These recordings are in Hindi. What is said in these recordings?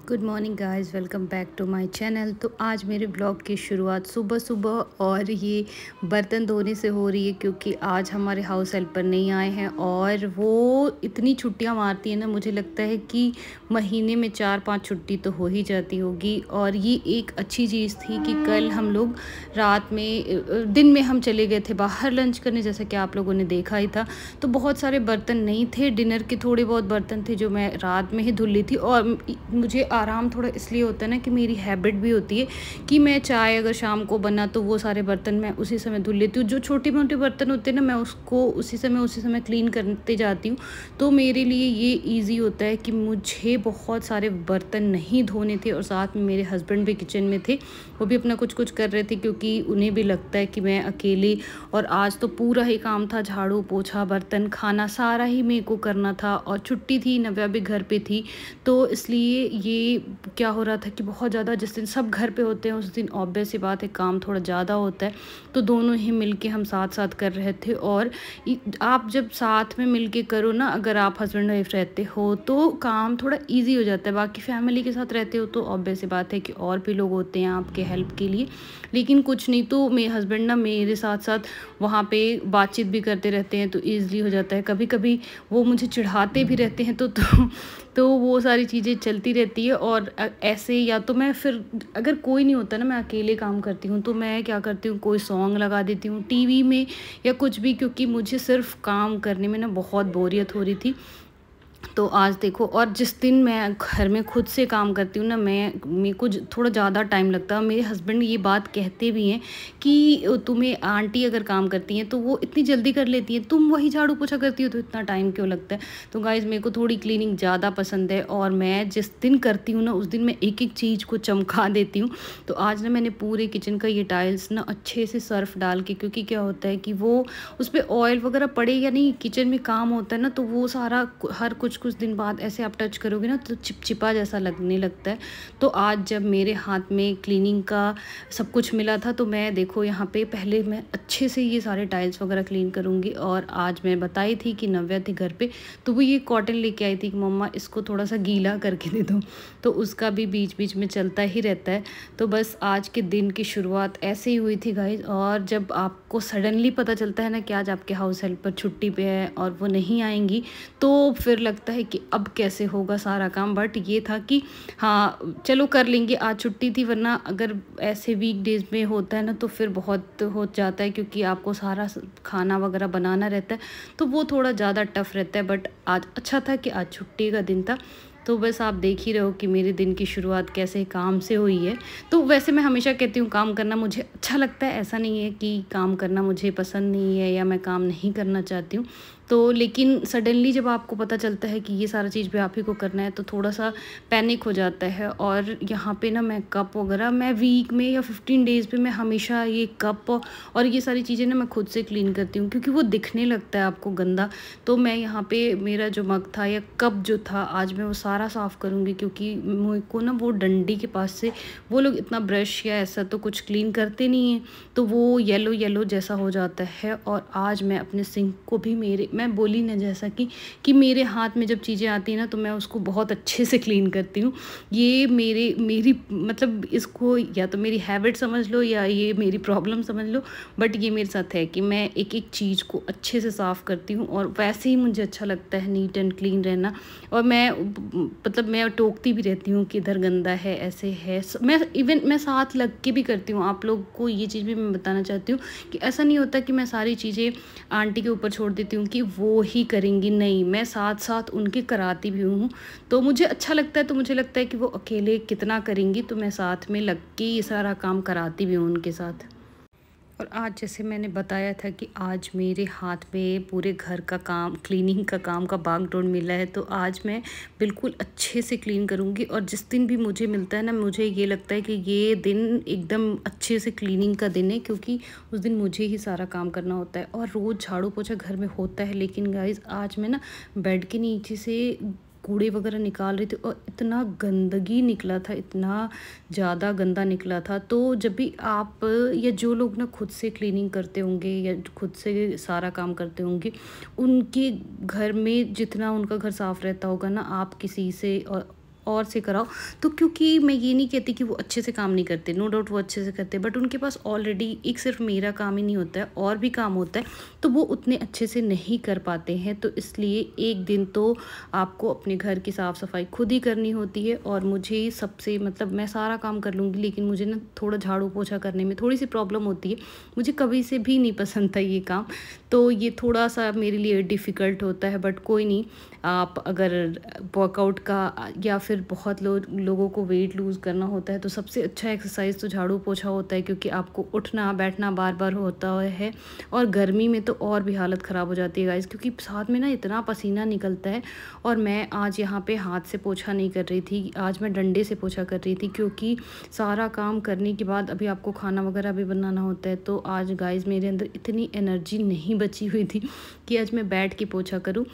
Good morning guys, welcome back to my channel. तो आज मेरे ब्लॉग की शुरुआत सुबह सुबह और ये बर्तन धोने से हो रही है, क्योंकि आज हमारे हाउस हेल्पर नहीं आए हैं और वो इतनी छुट्टियां मारती हैं ना, मुझे लगता है कि महीने में 4-5 छुट्टी तो हो ही जाती होगी। और ये एक अच्छी चीज़ थी कि कल हम लोग रात में दिन में हम चले गए थे बाहर लंच करने, जैसा कि आप लोगों ने देखा ही था। तो बहुत सारे बर्तन नहीं थे, डिनर के थोड़े बहुत बर्तन थे जो मैं रात में ही धुल ली थी। और मुझे आराम थोड़ा इसलिए होता है ना कि मेरी हैबिट भी होती है कि मैं चाय अगर शाम को बना तो वो सारे बर्तन मैं उसी समय धुल लेती हूँ। जो छोटे मोटे बर्तन होते हैं ना, मैं उसको उसी समय क्लीन करते जाती हूँ। तो मेरे लिए ये ईज़ी होता है कि मुझे बहुत सारे बर्तन नहीं धोने थे। और साथ में मेरे हस्बैंड भी किचन में थे, वो भी अपना कुछ कुछ कर रहे थे, क्योंकि उन्हें भी लगता है कि मैं अकेले, और आज तो पूरा ही काम था, झाड़ू पोछा बर्तन खाना सारा ही मेरे को करना था। और छुट्टी थी, नव्या भी घर पे थी, तो इसलिए ये क्या हो रहा था कि बहुत ज़्यादा, जिस दिन सब घर पे होते हैं उस दिन ऑब्वियस सी बात है काम थोड़ा ज़्यादा होता है। तो दोनों ही मिलके हम साथ साथ कर रहे थे। और आप जब साथ में मिलके करो ना, अगर आप हस्बैंड वाइफ रहते हो तो काम थोड़ा इजी हो जाता है। बाकी फैमिली के साथ रहते हो तो ऑब्वियस सी बात है कि और भी लोग होते हैं आपके हेल्प के लिए, लेकिन कुछ नहीं तो मेरे हस्बैंड ना मेरे साथ साथ वहाँ पे बातचीत भी करते रहते हैं, तो ईज़िली हो जाता है। कभी कभी वो मुझे चिढ़ाते भी रहते हैं, तो वो सारी चीज़ें चलती रहती है। और ऐसे या तो मैं फिर, अगर कोई नहीं होता ना, मैं अकेले काम करती हूँ, तो मैं क्या करती हूँ, कोई सॉन्ग लगा देती हूँ टीवी में या कुछ भी, क्योंकि मुझे सिर्फ काम करने में ना बहुत बोरियत हो रही थी। तो आज देखो, और जिस दिन मैं घर में खुद से काम करती हूँ ना, मेरे को थोड़ा ज़्यादा टाइम लगता है। मेरे हस्बैंड ये बात कहते भी हैं कि तुम्हें आंटी अगर काम करती हैं तो वो इतनी जल्दी कर लेती हैं, तुम वही झाड़ू पोछा करती हो तो इतना टाइम क्यों लगता है। तो गाइस, मेरे को थोड़ी क्लीनिंग ज़्यादा पसंद है, और मैं जिस दिन करती हूँ ना उस दिन मैं एक एक चीज़ को चमका देती हूँ। तो आज ना मैंने पूरे किचन का ये टाइल्स ना अच्छे से सर्फ डाल के, क्योंकि क्या होता है कि वो उस पर ऑयल वगैरह पड़े या नहीं, किचन में काम होता है ना, तो वो सारा हर कुछ कुछ दिन बाद ऐसे आप टच करोगे ना तो चिपचिपा जैसा लगने लगता है। तो आज जब मेरे हाथ में क्लीनिंग का सब कुछ मिला था, तो मैं देखो यहाँ पे पहले मैं अच्छे से ये सारे टाइल्स वगैरह क्लीन करूँगी। और आज मैं बताई थी कि नव्या थी घर पे, तो वो ये कॉटन लेके आई थी कि मम्मा इसको थोड़ा सा गीला करके दे दो, तो उसका भी बीच बीच में चलता ही रहता है। तो बस आज के दिन की शुरुआत ऐसे ही हुई थी गाइज। और जब आपको सडनली पता चलता है ना कि आज आपके हाउस हेल्पर छुट्टी पे है और वो नहीं आएंगी, तो फिर लगता है कि अब कैसे होगा सारा काम। बट ये था कि हाँ चलो कर लेंगे, आज छुट्टी थी, वरना अगर ऐसे वीक डेज में होता है ना तो फिर बहुत हो जाता है, क्योंकि आपको सारा खाना वगैरह बनाना रहता है, तो वो थोड़ा ज़्यादा टफ रहता है। बट आज अच्छा था कि आज छुट्टी का दिन था। तो बस आप देख ही रहे हो कि मेरे दिन की शुरुआत कैसे काम से हुई है। तो वैसे मैं हमेशा कहती हूँ काम करना मुझे अच्छा लगता है, ऐसा नहीं है कि काम करना मुझे पसंद नहीं है या मैं काम नहीं करना चाहती हूँ। तो लेकिन सडनली जब आपको पता चलता है कि ये सारा चीज़ भी आप ही को करना है, तो थोड़ा सा पैनिक हो जाता है। और यहाँ पे ना मैं कप वगैरह, मैं वीक में या 15 डेज़ पे मैं हमेशा ये कप और ये सारी चीज़ें ना मैं खुद से क्लीन करती हूँ, क्योंकि वो दिखने लगता है आपको गंदा। तो मैं यहाँ पे मेरा जो मग था या कप जो था, आज मैं वो सारा साफ़ करूँगी, क्योंकि मुझे को ना वो डंडी के पास से वो लोग इतना ब्रश या ऐसा तो कुछ क्लीन करते नहीं हैं, तो वो येलो येलो जैसा हो जाता है। और आज मैं अपने सिंक को भी, मैं बोली ना जैसा कि मेरे हाथ में जब चीज़ें आती हैं ना तो मैं उसको बहुत अच्छे से क्लीन करती हूँ। ये मेरी मतलब इसको या तो मेरी हैबिट समझ लो या ये मेरी प्रॉब्लम समझ लो, बट ये मेरे साथ है कि मैं एक एक चीज़ को अच्छे से साफ़ करती हूँ। और वैसे ही मुझे अच्छा लगता है नीट एंड क्लीन रहना। और मैं टोकती भी रहती हूँ कि इधर गंदा है, ऐसे है। मैं साथ लग के भी करती हूँ। आप लोग को ये चीज़ भी मैं बताना चाहती हूँ कि ऐसा नहीं होता कि मैं सारी चीज़ें आंटी के ऊपर छोड़ देती हूँ कि वो ही करेंगी, नहीं, मैं साथ साथ उनके कराती भी हूँ। तो मुझे अच्छा लगता है, तो मुझे लगता है कि वो अकेले कितना करेंगी, तो मैं साथ में लग के ये सारा काम कराती भी हूँ उनके साथ। और आज जैसे मैंने बताया था कि आज मेरे हाथ में पूरे घर का काम, क्लीनिंग का काम का बागडोर मिला है, तो आज मैं बिल्कुल अच्छे से क्लीन करूँगी। और जिस दिन भी मुझे मिलता है ना, मुझे ये लगता है कि ये दिन एकदम अच्छे से क्लीनिंग का दिन है, क्योंकि उस दिन मुझे ही सारा काम करना होता है। और रोज़ झाड़ू पोछा घर में होता है, लेकिन गाइज़ आज मैं ना बेड के नीचे से कूड़े वगैरह निकाल रही थी और इतना गंदगी निकला था, इतना ज़्यादा गंदा निकला था। तो जब भी आप या जो लोग ना खुद से क्लीनिंग करते होंगे या खुद से सारा काम करते होंगे, उनके घर में जितना उनका घर साफ़ रहता होगा ना, आप किसी से और से कराओ। तो क्योंकि मैं ये नहीं कहती कि वो अच्छे से काम नहीं करते, नो डाउट वो अच्छे से करते, बट उनके पास ऑलरेडी एक सिर्फ मेरा काम ही नहीं होता है, और भी काम होता है, तो वो उतने अच्छे से नहीं कर पाते हैं। तो इसलिए एक दिन तो आपको अपने घर की साफ़ सफाई खुद ही करनी होती है। और मुझे सबसे मतलब मैं सारा काम कर लूँगी, लेकिन मुझे ना थोड़ा झाड़ू पोछा करने में थोड़ी सी प्रॉब्लम होती है। मुझे कभी से भी नहीं पसंद था ये काम, तो ये थोड़ा सा मेरे लिए डिफ़िकल्ट होता है, बट कोई नहीं। आप अगर वर्कआउट का या फिर बहुत लोगों को वेट लूज़ करना होता है, तो सबसे अच्छा एक्सरसाइज तो झाड़ू पोछा होता है, क्योंकि आपको उठना बैठना बार बार होता है। और गर्मी में तो और भी हालत ख़राब हो जाती है गाइस, क्योंकि साथ में ना इतना पसीना निकलता है। और मैं आज यहाँ पे हाथ से पोछा नहीं कर रही थी, आज मैं डंडे से पोछा कर रही थी, क्योंकि सारा काम करने के बाद अभी आपको खाना वगैरह भी बनाना होता है। तो आज गाइस मेरे अंदर इतनी एनर्जी नहीं बची हुई थी कि आज मैं बैठ के पोछा करूँ।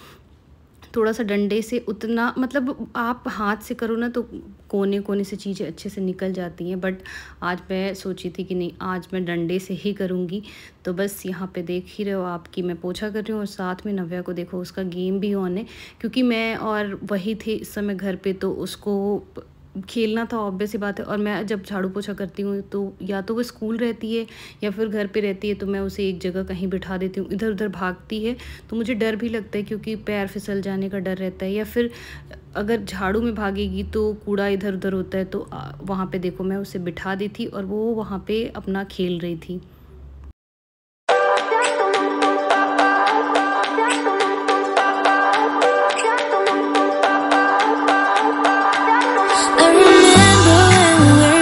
थोड़ा सा डंडे से उतना मतलब आप हाथ से करो ना तो कोने कोने से चीज़ें अच्छे से निकल जाती हैं, बट आज मैं सोची थी कि नहीं, आज मैं डंडे से ही करूँगी। तो बस यहाँ पे देख ही रहे हो आप कि मैं पोछा कर रही हूँ, और साथ में नव्या को देखो उसका गेम भी ऑन है, क्योंकि मैं और वही थे इस समय घर पे, तो उसको खेलना था, ऑब्वियस सी बात है। और मैं जब झाड़ू पोछा करती हूँ तो या तो वो स्कूल रहती है या फिर घर पे रहती है, तो मैं उसे एक जगह कहीं बिठा देती हूँ, इधर उधर भागती है तो मुझे डर भी लगता है, क्योंकि पैर फिसल जाने का डर रहता है। या फिर अगर झाड़ू में भागेगी तो कूड़ा इधर उधर होता है, तो वहाँ पे देखो मैं उसे बिठा दी थी और वो वहाँ पे अपना खेल रही थी।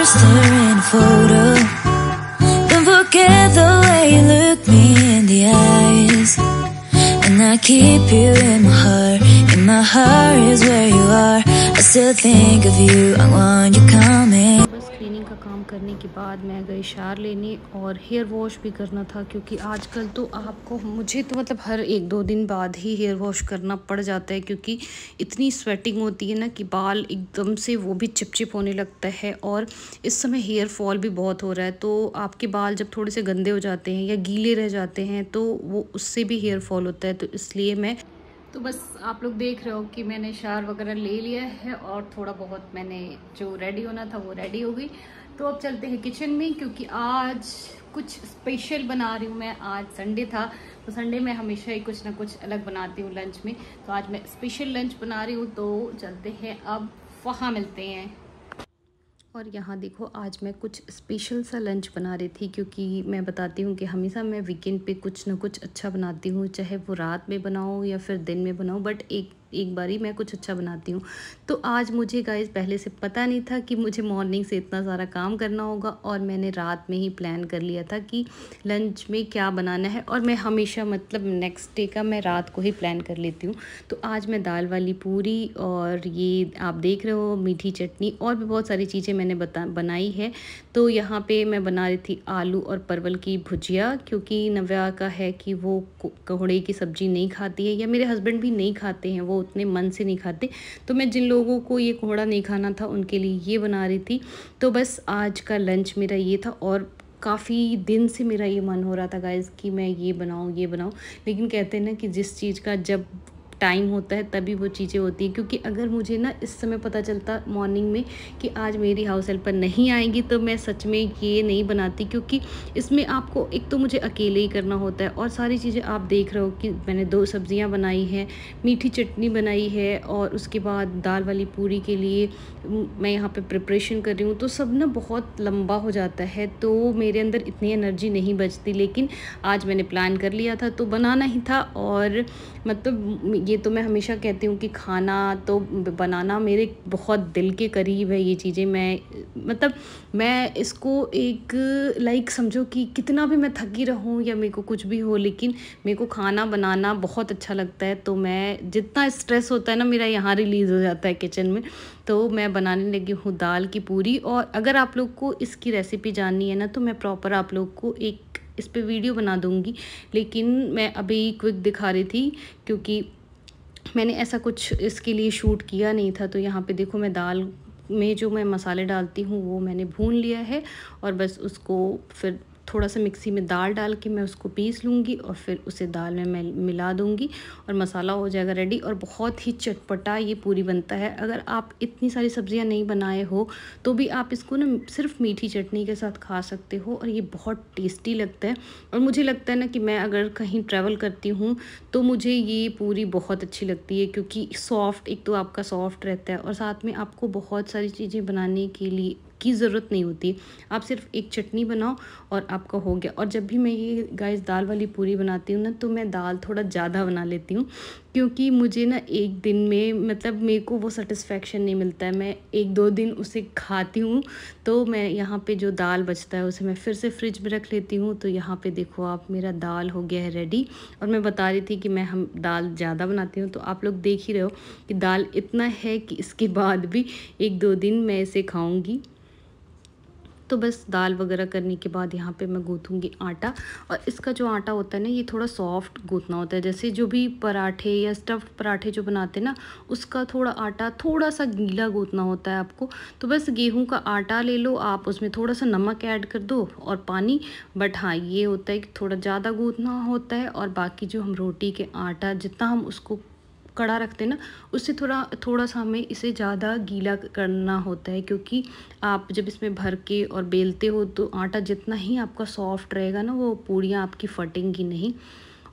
Staring a photo, don't forget the way you look me in the eyes, and I keep you in my heart is where you are. I still think of you, I want you coming. बस क्लीनिंग का काम करने के बाद मैं गई शावर लेने, और हेयर वॉश भी करना था, क्योंकि आजकल तो आपको मुझे तो मतलब हर 1-2 दिन बाद ही हेयर वॉश करना पड़ जाता है, क्योंकि इतनी स्वेटिंग होती है ना कि बाल एकदम से वो भी चिपचिप होने लगता है। और इस समय हेयर फॉल भी बहुत हो रहा है, तो आपके बाल जब थोड़े से गंदे हो जाते हैं या गीले रह जाते हैं तो वो उससे भी हेयर फॉल होता है। तो इसलिए मैं तो बस आप लोग देख रहे हो कि मैंने शावर वगैरह ले लिया है, और थोड़ा बहुत मैंने जो रेडी होना था वो रेडी हो गई। तो अब चलते हैं किचन में, क्योंकि आज कुछ स्पेशल बना रही हूँ मैं। आज संडे था, तो संडे में हमेशा ही कुछ ना कुछ अलग बनाती हूँ लंच में, तो आज मैं स्पेशल लंच बना रही हूँ। तो चलते हैं, अब वहाँ मिलते हैं। और यहाँ देखो आज मैं कुछ स्पेशल सा लंच बना रही थी, क्योंकि मैं बताती हूँ कि हमेशा मैं वीकेंड पे कुछ ना कुछ अच्छा बनाती हूँ, चाहे वो रात में बनाऊँ या फिर दिन में बनाऊँ, बट एक बारी मैं कुछ अच्छा बनाती हूँ। तो आज मुझे गाइस पहले से पता नहीं था कि मुझे मॉर्निंग से इतना सारा काम करना होगा, और मैंने रात में ही प्लान कर लिया था कि लंच में क्या बनाना है। और मैं हमेशा मतलब नेक्स्ट डे का मैं रात को ही प्लान कर लेती हूँ। तो आज मैं दाल वाली पूरी, और ये आप देख रहे हो मीठी चटनी, और भी बहुत सारी चीज़ें मैंने बनाई है। तो यहाँ पे मैं बना रही थी आलू और परवल की भुजिया, क्योंकि नव्या का है कि वो कोहड़े की सब्ज़ी नहीं खाती है, या मेरे हस्बैंड भी नहीं खाते हैं, वो उतने मन से नहीं खाते। तो मैं जिन लोगों को ये कोहड़ा नहीं खाना था उनके लिए ये बना रही थी। तो बस आज का लंच मेरा ये था, और काफ़ी दिन से मेरा ये मन हो रहा था गाइज़ कि मैं ये बनाऊँ। लेकिन कहते हैं ना कि जिस चीज़ का जब टाइम होता है तभी वो चीज़ें होती हैं। क्योंकि अगर मुझे ना इस समय पता चलता मॉर्निंग में कि आज मेरी हाउस हेल्पर नहीं आएगी, तो मैं सच में ये नहीं बनाती, क्योंकि इसमें आपको एक तो मुझे अकेले ही करना होता है, और सारी चीज़ें आप देख रहे हो कि मैंने 2 सब्जियां बनाई हैं, मीठी चटनी बनाई है, और उसके बाद दाल वाली पूरी के लिए मैं यहाँ पे प्रिपरेशन कर रही हूँ। तो सब ना बहुत लंबा हो जाता है, तो मेरे अंदर इतनी एनर्जी नहीं बचती। लेकिन आज मैंने प्लान कर लिया था तो बनाना ही था। और मतलब ये तो मैं हमेशा कहती हूँ कि खाना तो बनाना मेरे बहुत दिल के करीब है। ये चीज़ें मैं इसको एक लाइक समझो कि कितना भी मैं थकी रहूँ या मेरे को कुछ भी हो, लेकिन मेरे को खाना बनाना बहुत अच्छा लगता है। तो मैं जितना स्ट्रेस होता है ना मेरा यहाँ रिलीज़ हो जाता है किचन में। तो मैं बनाने लगी हूँ दाल की पूरी। और अगर आप लोग को इसकी रेसिपी जाननी है ना, तो मैं प्रॉपर आप लोग को एक इस पे वीडियो बना दूँगी, लेकिन मैं अभी क्विक दिखा रही थी क्योंकि मैंने ऐसा कुछ इसके लिए शूट किया नहीं था। तो यहाँ पे देखो मैं दाल में जो मैं मसाले डालती हूँ वो मैंने भून लिया है, और बस उसको फिर थोड़ा सा मिक्सी में दाल डाल के मैं उसको पीस लूँगी और फिर उसे दाल में मैं मिला दूँगी और मसाला हो जाएगा रेडी। और बहुत ही चटपटा ये पूरी बनता है। अगर आप इतनी सारी सब्जियां नहीं बनाए हो तो भी आप इसको ना सिर्फ मीठी चटनी के साथ खा सकते हो और ये बहुत टेस्टी लगता है। और मुझे लगता है ना कि मैं अगर कहीं ट्रैवल करती हूँ तो मुझे ये पूरी बहुत अच्छी लगती है, क्योंकि सॉफ्ट, एक तो आपका सॉफ्ट रहता है और साथ में आपको बहुत सारी चीज़ें बनाने के लिए की ज़रूरत नहीं होती। आप सिर्फ एक चटनी बनाओ और आपका हो गया। और जब भी मैं ये गाइस दाल वाली पूरी बनाती हूँ ना तो मैं दाल थोड़ा ज़्यादा बना लेती हूँ, क्योंकि मुझे ना एक दिन में मतलब मेरे को वो सेटिस्फेक्शन नहीं मिलता है। मैं 1-2 दिन उसे खाती हूँ तो मैं यहाँ पे जो दाल बचता है उसे मैं फिर से फ्रिज में रख लेती हूँ। तो यहाँ पे देखो आप, मेरा दाल हो गया है रेडी। और मैं बता रही थी कि हम दाल ज़्यादा बनाती हूँ, तो आप लोग देख ही रहे हो कि दाल इतना है कि इसके बाद भी 1-2 दिन मैं इसे खाऊँगी। तो बस दाल वगैरह करने के बाद यहाँ पे मैं गूँथूँगी आटा। और इसका जो आटा होता है ना, ये थोड़ा सॉफ्ट गूँथना होता है। जैसे जो भी पराठे या स्टफ़्ड पराठे जो बनाते हैं ना, उसका थोड़ा आटा थोड़ा सा गीला गूँथना होता है आपको। तो बस गेहूं का आटा ले लो आप, उसमें थोड़ा सा नमक ऐड कर दो और पानी। बट हाँ, ये होता है कि थोड़ा ज़्यादा गूँथना होता है। और बाकी जो हम रोटी के आटा जितना हम उसको कड़ा रखते हैं ना, उससे थोड़ा सा हमें इसे ज़्यादा गीला करना होता है, क्योंकि आप जब इसमें भर के और बेलते हो तो आटा जितना ही आपका सॉफ्ट रहेगा ना, वो पूड़ियाँ आपकी फटेंगी नहीं।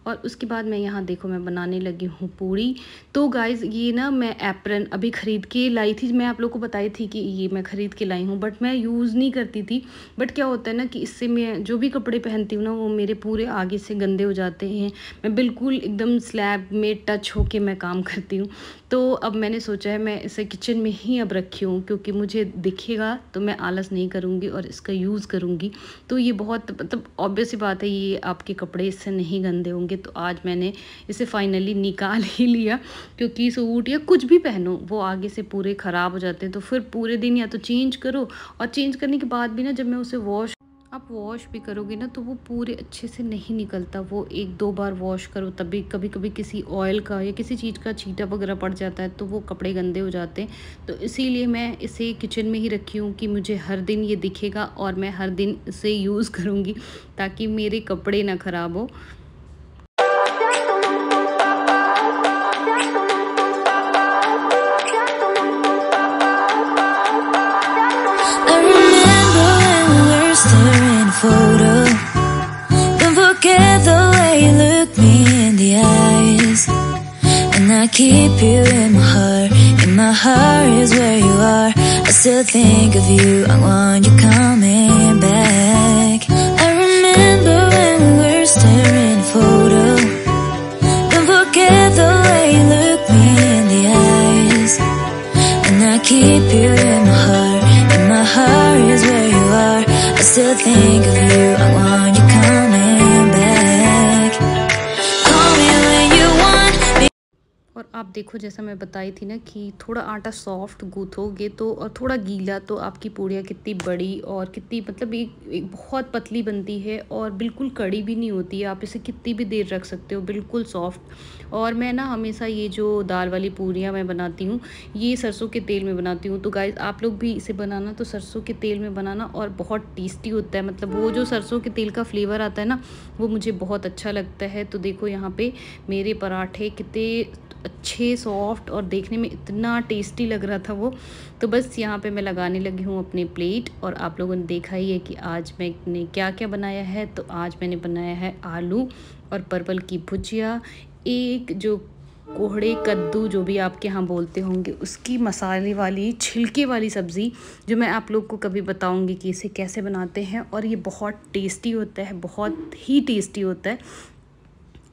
और उसके बाद मैं यहाँ देखो मैं बनाने लगी हूँ पूड़ी। तो गाइज़ ये ना मैं एप्रन अभी ख़रीद के लाई थी। मैं आप लोग को बताई थी कि ये मैं ख़रीद के लाई हूँ, बट मैं यूज़ नहीं करती थी। बट क्या होता है ना कि इससे मैं जो भी कपड़े पहनती हूँ ना, वो मेरे पूरे आगे से गंदे हो जाते हैं। मैं बिल्कुल एकदम स्लैब में टच होके मैं काम करती हूँ। तो अब मैंने सोचा है मैं इसे किचन में ही अब रखी हूँ, क्योंकि मुझे दिखेगा तो मैं आलस नहीं करूँगी और इसका यूज़ करूँगी। तो ये बहुत मतलब ऑब्वियस सी बात है, ये आपके कपड़े इससे नहीं गंदे होंगे। तो आज मैंने इसे फाइनली निकाल ही लिया, क्योंकि सूट या कुछ भी पहनो वो आगे से पूरे ख़राब हो जाते हैं। तो फिर पूरे दिन या तो चेंज करो, और चेंज करने के बाद भी ना जब मैं उसे आप वॉश भी करोगे ना तो वो पूरे अच्छे से नहीं निकलता। वो 1-2 बार वॉश करो तभी कभी कभी किसी ऑयल का या किसी चीज़ का छींटा वगैरह पड़ जाता है तो वो कपड़े गंदे हो जाते हैं। तो इसीलिए मैं इसे किचन में ही रखी हूँ कि मुझे हर दिन ये दिखेगा और मैं हर दिन इसे यूज़ करूँगी, ताकि मेरे कपड़े ना ख़राब हो। Photo. Don't forget the way you look me in the eyes, and I keep you in my heart. In my heart is where you are. I still think of you. I want you coming back. I remember when we were staring photo. Don't forget the way you look me in the eyes, and I keep you in my heart. In my heart is where you are. I still think of you. I want you coming back. Call me when you want me. और आप देखो जैसा मैं बताई थी ना कि थोड़ा आटा सॉफ्ट गूँथोगे तो, और थोड़ा गीला, तो आपकी पूड़ियाँ कितनी बड़ी और कितनी मतलब एक बहुत पतली बनती है और बिल्कुल कड़ी भी नहीं होती है। आप इसे कितनी भी देर रख सकते हो, बिल्कुल सॉफ्ट। और मैं ना हमेशा ये जो दाल वाली पूड़ियाँ मैं बनाती हूँ ये सरसों के तेल में बनाती हूँ। तो गाइस आप लोग भी इसे बनाना तो सरसों के तेल में बनाना, और बहुत टेस्टी होता है। मतलब वो जो सरसों के तेल का फ्लेवर आता है ना, वो मुझे बहुत अच्छा लगता है। तो देखो यहाँ पे मेरे पराठे कितने अच्छे सॉफ्ट और देखने में इतना टेस्टी लग रहा था वो। तो बस यहाँ पे मैं लगाने लगी हूँ अपने प्लेट। और आप लोगों ने देखा ही है कि आज मैंने क्या क्या बनाया है। तो आज मैंने बनाया है आलू और परवल की भुजिया, एक जो कोहड़े कद्दू जो भी आपके यहाँ बोलते होंगे उसकी मसाले वाली छिलके वाली सब्ज़ी, जो मैं आप लोग को कभी बताऊंगी कि इसे कैसे बनाते हैं। और ये बहुत टेस्टी होता है, बहुत ही टेस्टी होता है।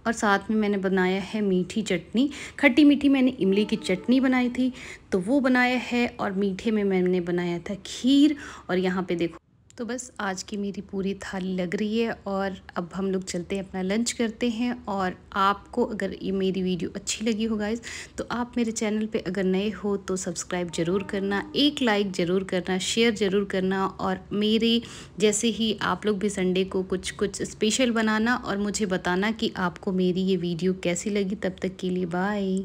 और साथ में मैंने बनाया है मीठी चटनी, खट्टी मीठी मैंने इमली की चटनी बनाई थी तो वो बनाया है। और मीठे में मैंने बनाया था खीर। और यहाँ पे देखो, तो बस आज की मेरी पूरी थाली लग रही है और अब हम लोग चलते हैं अपना लंच करते हैं। और आपको अगर ये मेरी वीडियो अच्छी लगी हो गाइस, तो आप मेरे चैनल पे अगर नए हो तो सब्सक्राइब ज़रूर करना, एक लाइक ज़रूर करना, शेयर ज़रूर करना। और मेरे जैसे ही आप लोग भी संडे को कुछ स्पेशल बनाना और मुझे बताना कि आपको मेरी ये वीडियो कैसी लगी। तब तक के लिए बाय।